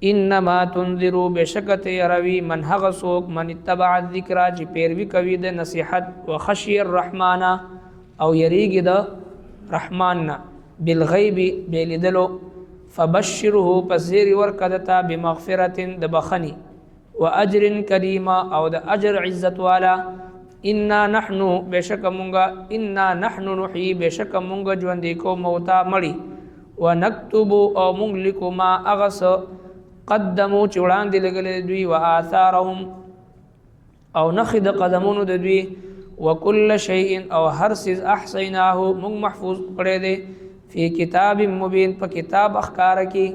انما تنذرو بشکت یروی من هغه څوک من اتبع الذکر چې پیروي کوي د نصیحت وخشی الرحمن او یریږي د رحمان نه بالغیب بلیدلو فبشره پسیر ورکدتا بمغفرة د بخنی واجر کریم او د اجر عزت والا انا نحنو بشک مونږه انا نحنو نحیی بشک مونږه ژوندې کو موتا مړي ونكتب او مونږ لیکو ما اغس قدموا چې وړاندې لګلې دوی واثارهم او نخد قدمونو د دوی وكل شيء او هر څه احصیناه مونږ محفوظ کړی دی فی کتاب مبین په کتاب اخکار کې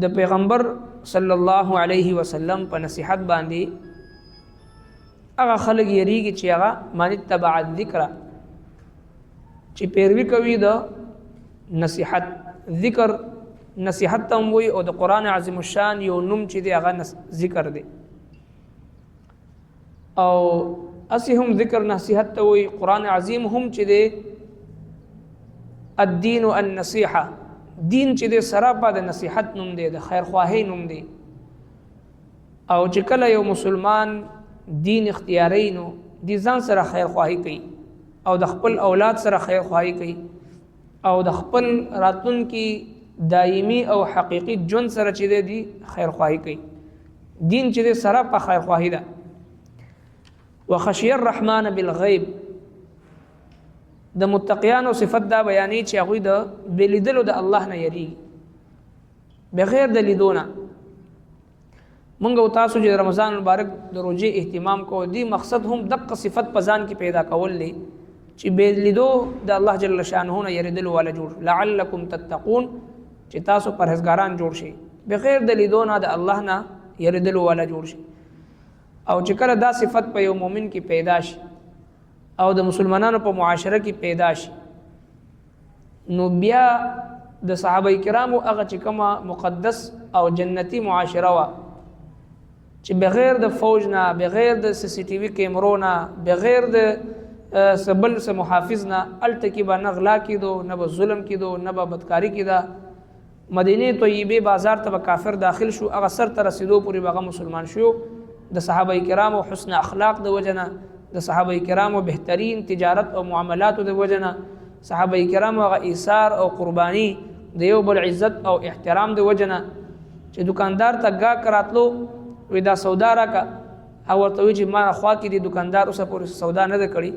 د پیغمبر صلی الله علیه وسلم په نصیحت باندې هغه خلک یریږي چې هغه من اتبع الذکر چې پیروي کوي د نصیحت ذکر نصیحت ته وي او د قران عظیم الشان یو نوم چې دی هغه ذکر دی او اسی هم ذکر نصیحت ته وي قران عظیم هم چې دی الدین النصیحه دین چې دی سراپا د نصیحت نوم دی د خیر خواهی نوم دی او چې کله یو مسلمان دین اختیاری نو دی ځان سره خیر خواهی کوي او د خپل اولاد سره خیر خواهی کوي او د خپل راتلون کی دایمی او حقیقی جون سره چې دی خیر خواهی کوي دین چې دی سره په خیر خواهی ده وخشی الرحمن بالغیب د متقیانو صفت دا بیانې چې هغه د بلیدلو د الله نه یریږي بغیر د لیدونه مونږ او تاسو چې رمضان مبارک د روزې اهتمام کوو دی مقصد هم دغه صفت په ځان کې پیدا کول دی چې بلیدو د الله جل شانه نه یریدلو ولا جوړ لعلکم تتقون چې تاسو پرهیزګاران جوړ شي بغیر د لیدونه د الله نه یریدلو ولا جوړ شي او چې کله دا صفت په یو مؤمن کې پیدا شي او د مسلمانانو په معاشره کې پیدا شي نو بیا د صحابه کرامو هغه چې کومه مقدس او جنتی معاشره وا چې بغیر د فوج نه بغیر د سی ټي وي کیمرو نه بغیر د سبل سے محافظ نه التکی با نغلا کیدو نه به ظلم کیدو نه به بدکاری کیدا مدینه طیبه بازار ته کافر داخل شو هغه سر ته رسیدو پوری هغه مسلمان شو د صحابه کرامو حسن اخلاق د وجنه د صحابه کرامو بهترین تجارت او معاملات د وجنه صحابه کرامو هغه ایثار او قربانی د یو بل عزت او احترام د وجنه چې دکاندار ته گا کراتلو وې دا سودا راکا او ورته وی چې ما خوا کې دی دکاندار اوسه پورې سودا نه کړی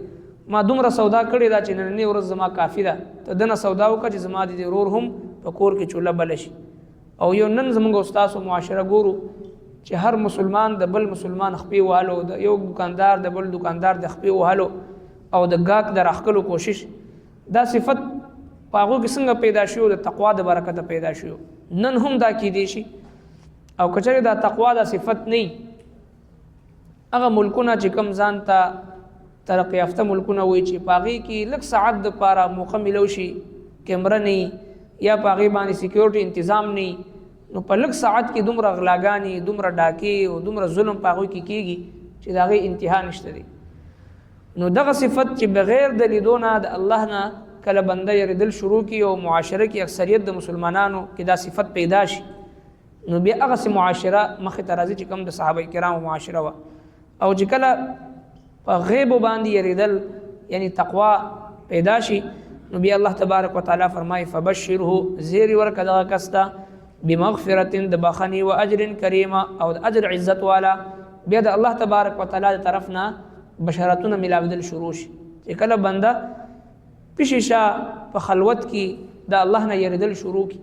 ما دومره سودا کړی دا چې نن ورځ زما کافی ده ته دنه سودا وکړه چې زما د ورور هم په کور کې چوله بل شي او یو نن زموږ استاد او معاشره ګورو چې هر مسلمان د بل مسلمان خپې والو د یو دکاندار د بل دکاندار د خپې والو او د گاک د راخلو کوشش دا صفت پاغو کې څنګه پیدا شو د تقوا د برکت پیدا شو نن هم دا کې دي شي او کچره دا تقوا د صفت نه هغه ملکونه چې کم ځان ته ترقی یافته ملکونه وي چې پاغي کې لږ ساعت د پاره موقع ملو شي کیمرا نه یا پاغي باندې سکیورټي تنظیم نه نو په لږ ساعت کې دومره غلاګانی دومره ډاکې او دومره ظلم پاغوي کې کیږي چې داغه انتها نشته دي نو دغه صفت چې بغیر د لیدونه د الله نه کله بنده یریدل شروع کی او معاشره کې اکثریت د مسلمانانو کې دا صفت پیدا شي نو بیا هغه سي معاشره مخ ته راځي چې کم د صحابه کرامو معاشره وا او چې کله په غیب باندې یریدل یعنی تقوا پیدا شي نو بیا الله تبارک وتعالى فرمای فبشره زیر ورکدا کستا بمغفرة د بخنی و اجر کریم او د اجر عزت والا بیا د الله تبارک وتعالى طرفنا بشارتونه ملاودل شروع شي چې کله بنده پښیشا په خلوت کې د الله نه یریدل شروع کی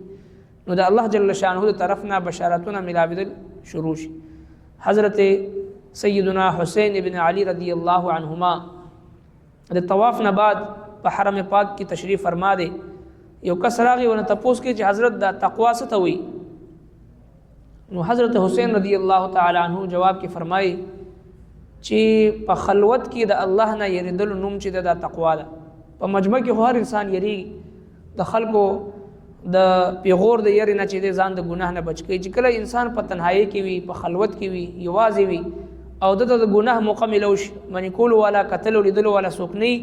نو د الله جل شانه د طرفنا بشارتونه ملاودل شروع شي حضرت سیدنا حسین ابن علی رضی الله عنهما د طواف نه بعد په حرم پاک کی تشریف فرما دے یو کس راغی ونه تپوس کې چې حضرت دا تقوا څه ته وی نو حضرت حسین رضی الله تعالی عنہ جواب کې فرمایي چې په خلوت کې د الله نه یریدل نوم چې د تقوا ده په مجمع کې هر انسان یری د خلکو د پیغور د یری نه چې د ځان د ګناه نه بچ کی چې کله انسان په تنهایی کې وي په خلوت کې وي یوازې وي او د ګناه موقع ملوش منی کول والا قتل لیدل والا سوک نه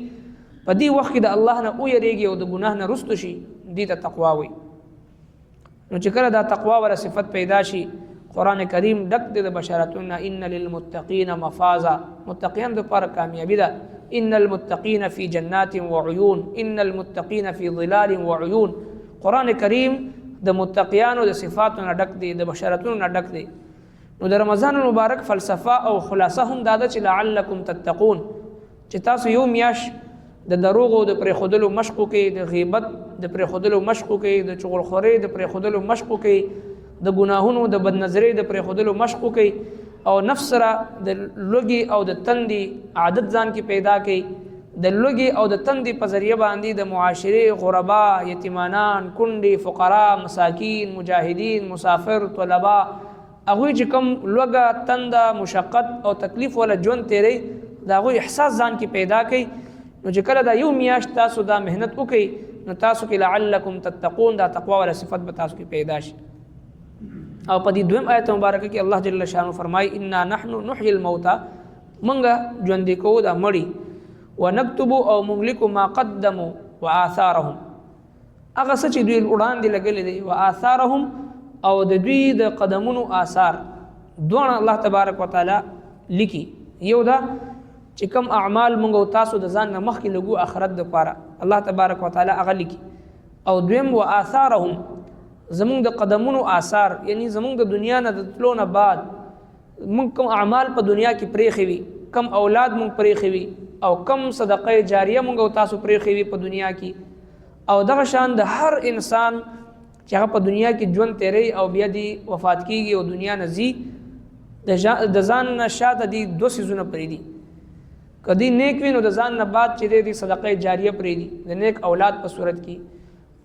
په دې وخت کې د الله نه او یریږي او د ګناه نه رستو شي دې ته تقوا وي نو چې کله دا تقوا ولا صفت پیدا شي قران کریم ډک د بشارتونه ان للمتقین مفازا متقین د پر کامیابی ده ان المتقین فی جنات وعیون ان المتقین فی ظلال وعیون قران کریم د متقیانو د صفاتونو ډک دی د بشارتونو ډک دی نو د رمضان مبارک فلسفه او خلاصه هم دا ده چې لعلکم تتقون چې تاسو یو میاش د دروغو د پرې خودلو مشقو کې د غیبت د پرې خودلو مشقو کې د چغلخوري د پرې خودلو مشقو کې د ګناهونو د بدنظرۍ د پرې خودلو مشقو کې او نفس سره د لوګي او د تندي عادت ځان کې پیدا کړي د لوګي او د تندي په ذریعہ باندې د معاشره غربا یتیمانان کونډي فقرا مساکین مجاهدین مسافر طلبا هغه چې کوم لوګه تنده مشقت او تکلیف ولا ژوند تیری دا غو احساس ځان کې پیدا کړي نو چې کله دا یو میاشت تاسو دا مهنت وکړي نو تاسو کې لعلکم تتقون دا تقوا ولا صفت به تاسو کې پیدا شي او په دې دویم آیت مبارکه کې الله جل شانه فرمایي انا نحن نحيي الموتى منګه ژوند کو دا مړی ونكتب او مملك ما قدموا واثارهم هغه څه چې دوی وړاندې لګلې دي واثارهم او د دوی د قدمونو آثار دوه الله تبارک وتعالى لیکي یو دا چې کوم اعمال مونږ تاسو د ځان نه مخکې لګو آخرت د پاره الله تبارک وتعالى هغه لیکي او دویم واثارهم زمونږ د قدمونو آثار یعنی زمونږ د دنیا نه د تلو نه بعد مونږ کوم اعمال په دنیا کې پرېښي وي کم اولاد مونږ پرېښي وي او کم صدقه جاریه مونږ تاسو پرېښي وي په دنیا کې او دغه شان د هر انسان چې هغه په دنیا کې ژوند تیری او بیا دی وفات کیږي او دنیا نه ځي د ځان نه شاته دي دوه څیزونه پرې دي کدی نیک وي نو د ځان نه بعد چې دی صدقه جاریه پرې دي د نیک اولاد په صورت کې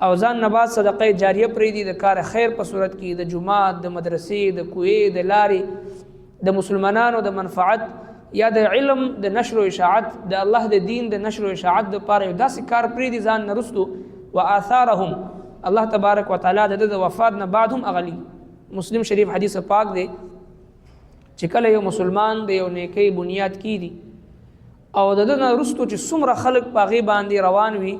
او ځان نه بعد صدقه جاریه پرې دي د کار خیر په صورت کې د جمعات د مدرسې د کوې د لارې د مسلمانانو د منفعت یا د علم د نشر او اشاعت د الله د دین د نشر او اشاعت د پاره یو داسې کار پرې دي ځان نه رستو واثارهم الله تبارک وتعالى د وفات نه بعد هم اغلی مسلم شریف حدیث پاک دی چې کله یو مسلمان د یو نیکی بنیاد کی دي او دغه رستو چې څومره خلق پاغي باندې روان وي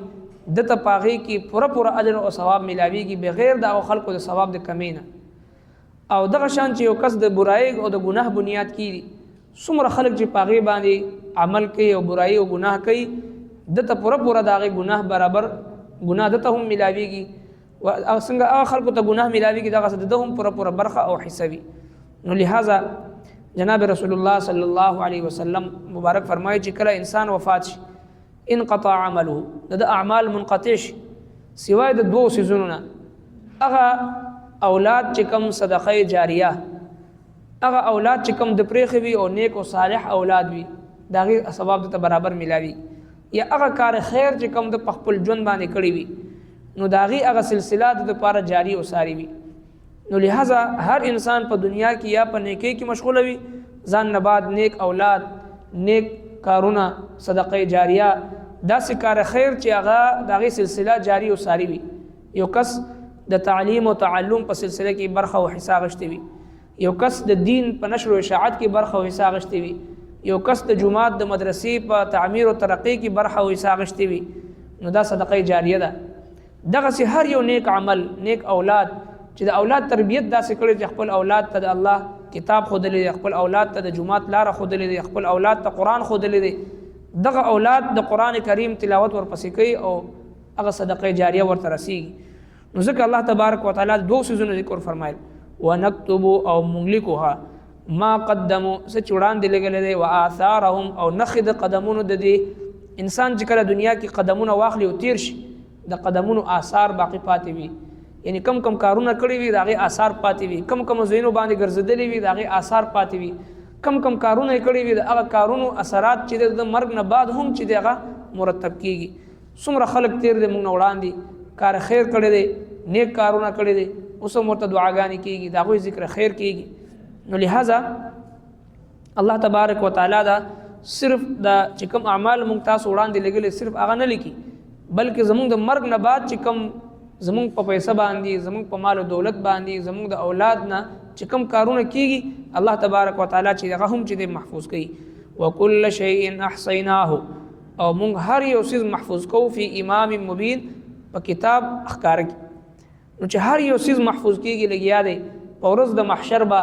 د ته پاغي کې پوره اجر او ثواب ملاويږي بغیر د خلقو د ثواب د کمینه او دغه شان چې یو کس د برای او د ګناه بنیاد کړي څومره خلق چې پاغي باندې عمل کوي او برای او ګناه کوي د ته پوره دغه ګناه برابر ګناه د ته هم ملاويږي او څنګه هغه خلقو ته ګناه ملاويږي دغه د هم پوره برخه او حسابي نو لہذا جناب رسول الله صلی الله علیه وسلم مبارک فرمایي چې کله انسان وفات شي انقطع عمله د اعمال منقطع شي سوای د دوه سيزونو نه هغه اولاد چې کوم صدقه جاریه هغه اولاد چې کوم د پرېخوي او نیک او صالح اولاد وي داغه ثواب ته برابر ملاوي یا هغه کار خیر چې کوم د خپل ژوند باندې کړی وي نو داغه هغه سلسله د لپاره جاری او ساری وي نو لہذا هر انسان په دنیا کې یا په نیکی کې مشغول وي ځان نه بعد نیک اولاد نیک کارونه صدقه جاریه داسې کار خیر چې هغه دغه سلسله جاری او ساری وي یو کس د تعلیم او تعلم په سلسله کې برخه او حصہ غشتي وي یو کس د دین په نشر او اشاعت کې برخه او حصہ غشتي وي یو کس د جمعات د مدرسې په تعمیر او ترقی کې برخه او حصہ غشتي وي نو دا صدقه جاریه ده دغه سي هر یو نیک عمل نیک اولاد چې د اولاد تربیت داسې کړي چې خپل اولاد ته د الله کتاب خودلې خپل اولاد ته د جمعات لار خودلې خپل اولاد ته قران خودلې دغه اولاد د قران کریم تلاوت ورپسې کوي او هغه صدقه جاریه ورته رسیږي نو ځکه الله تبارک وتعالى دوه سيزونه ذکر فرمایل ونكتب او مملكها ما قدموا سچوڑان دی لګل دي واثارهم او نخد قدمونو د دې انسان چې کله دنیا کې قدمونه واخلي او تیر شي د قدمونو آثار باقی پاتې وي یعنی کم کارونه کړی وي داغه آثار پاتې وي کم زینو باندې ګرځېدلې وي داغه آثار پاتې وي کم کارونه کړی وي دغه کارونو اثرات چې د مرګ نه بعد هم چې دغه مرتب کیږي څومره خلق تیر دي موږ وړاندې کار خیر کړی دي نیک کارونه کړی دي اوس مرته دعاګانې کیږي داغه ذکر خیر کیږي نو لہذا الله تبارک وتعالى دا صرف دا چې کوم اعمال موږ تاسو وړاندې لګل صرف هغه نه لیکي بلکې زموږ د مرګ نه بعد چې کوم زموږ په پیسې باندې زموږ په مال او دولت باندې زموږ د اولاد نه چې کوم کارونه کیږي الله تبارک وتعالى چې هغه هم چې محفوظ کړي وکل شیء احصیناه او موږ هر یو څیز محفوظ کوو په امام مبین په کتاب اخکار کې نو چې هر یو سیز محفوظ کیږي لګیا دی په ورځ د محشر به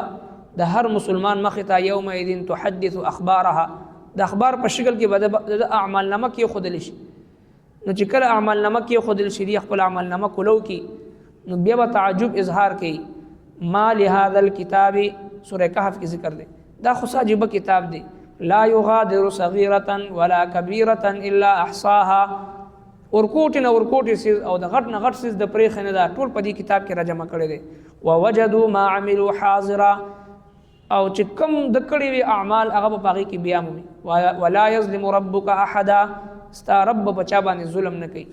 د هر مسلمان مخې ته یومئذ تحدث اخبارها د اخبار په شکل کې به د اعمال نامه کې خودل شي نو چې کله اعمال نامه کې خودل شي دی خپل اعمال نامه کولو کې نو بیا به تعجب اظهار کوي ما لهذا الكتاب سورہ کهف کې ذکر دی دا خو عجیب کتاب دی لا یغادر صغیرة ولا کبیرة الا احصاها ورکوټ سیز او د غټ نه غټ سیز د پرېښې نه دا ټول په دې کتاب کې را جمع کړی دی ووجدوا ما عملوا حاضرا او چې کوم د کړي وي اعمال هغه په هغې کې بیا مومي ولا یظلم ربک احدا ستا رب په چا باندې ظلم نه کوي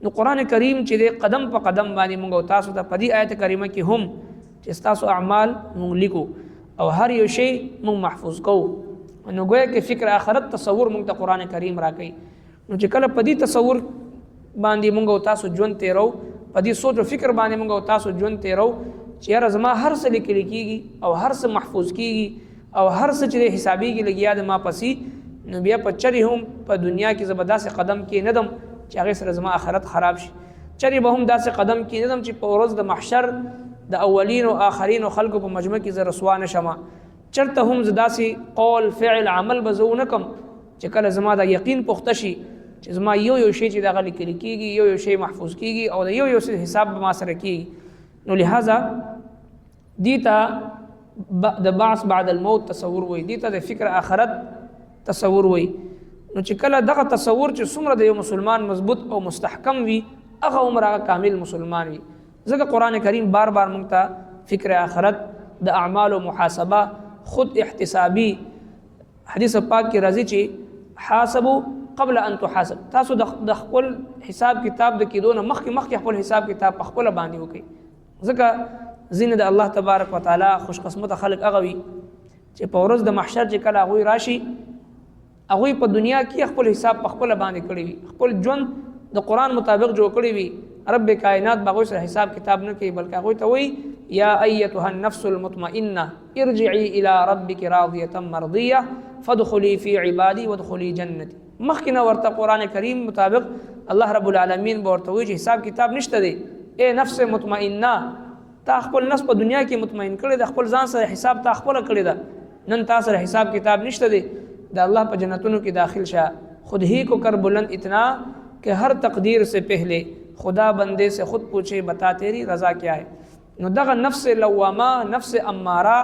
نو قرآن کریم چې دی قدم په قدم باندې موږ او تاسو ته په دې آیت کریمه کې هم چې ستاسو اعمال موږ لیکو او هر یو شی موږ محفوظ کوو نو گویا کې فکر آخرت تصور موږ ته قرآن کریم راکوي نو چې کله په دې تصور باندې موږ او تاسو ژوند تیرو په دې سوچ او فکر باندې موږ او تاسو ژوند تیرو چې یاره زما هر څه لیکل کېږي او هر څه محفوظ کېږي او هر څه چې حسابېږي لګیا د ما پسې نو بیا په چرې هم په دنیا کې زه به داسې قدم کې نه دم چې هغې سره زما آخرت خراب شي چرې به هم داسې قدم کې نه دم چې په ورځ د محشر د اولین او آخرین خلکو په مجمع کې زه رسوا نه شمه چرته هم زه داسې قول فعل عمل به زه ونه کم چې کله زما دا یقین پخته شي چې زما یو شی چې دغه لیکل کېږي یو شی محفوظ کېږي او د یو شی حساب به ما سره کېږي نو لہذا دې ته د بعث بعد الموت تصور وایي دې ته د فکر آخرت تصور وایي نو چې کله دغه تصور چې څومره د یو مسلمان مضبوط او مستحکم وي هغه عمر هغه کامل مسلمان وي ځکه قرآن کریم بار بار موږ ته فکر آخرت د اعمال و محاسبه خود احتسابي حدیث پاک کې راځي چې حاسبو قبل ان تحاسب تاسو د خپل حساب کتاب د کېدو نه مخکې خپل حساب کتاب په خپله باندې وکړئ ځکه ځینې د الله تبارک وتعالی خوش قسمته خلک هغه وي چې په ورځ د محشر چې کله هغوی راشي هغوی په دنیا کې خپل حساب په خپله باندې کړی وي خپل ژوند د قرآن مطابق جوړ کړی وي رب کائنات به هغوی سره حساب کتاب نه کوي بلکې هغوی ته وایي یا ایتها النفس المطمئنه ارجعي الى ربك راضیه مرضیه فادخلي في عبادي وادخلي جنتي مخکې نه ورته قرآن کریم مطابق الله رب العالمین به ورته وایي چې حساب کتاب نشته دی اے نفس مطمئنه تا خپل نفس په دنیا کې مطمئن کړی د خپل ځان سره حساب تا خپله کړی ده نن تا سره حساب کتاب نشته دی د الله په جنتونو کې داخل شه خود ہی کو کر بلند اتنا کہ ہر تقدیر سے پہلے خدا بندے سے خود پوچھے بتا تیری رضا کیا ہے نو دغه نفس لوامه نفس اماره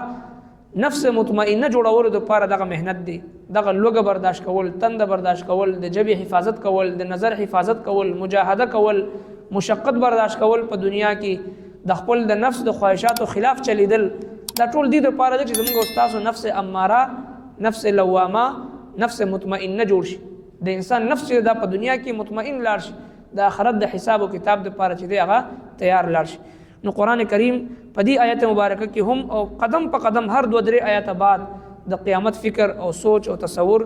نفس مطمئنه جوړولو دپاره دغه محنت دی دغه لوږه برداشت کول تنده برداشت کول د ژبې حفاظت کول د نظر حفاظت کول مجاهده کول مشقت برداشت کول په دنیا کې د خپل د نفس د خواهشاتو خلاف چلیدل دا ټول دې دپاره دی چې زموږ استاسو نفس اماره نفس لوامه نفس مطمئنه جوړ شي د انسان نفس چې دا په دنیا کې مطمئن لاړ شي د آخرت د حساب و کتاب دپاره چې دی هغه تیار لاړ شي نو قرآن کریم په دې آیت مبارکه کې هم او قدم په قدم هر 2-3 آیات بعد د قیامت فکر او سوچ او تصور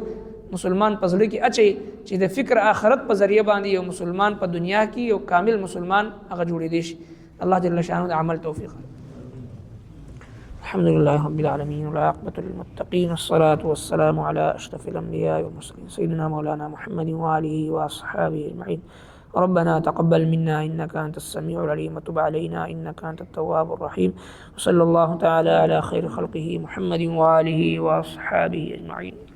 مسلمان په زړه کې اچي چې د فکر آخرت په ذریعہ باندې یو مسلمان په دنیا کې یو کامل مسلمان هغه جوړېدی شي الله جل شانه د عمل توفیق الحمد لله رب العالمين والعاقبة للمتقين الصلاة والسلام على أشرف الأنبياء والمرسلين سيدنا مولانا محمد وآله وأصحابه أجمعين ربنا تقبل منا إنك أنت السميع العليم وتب علينا إنك أنت التواب الرحيم وصلى الله تعالى على خير خلقه محمد وآله وأصحابه أجمعين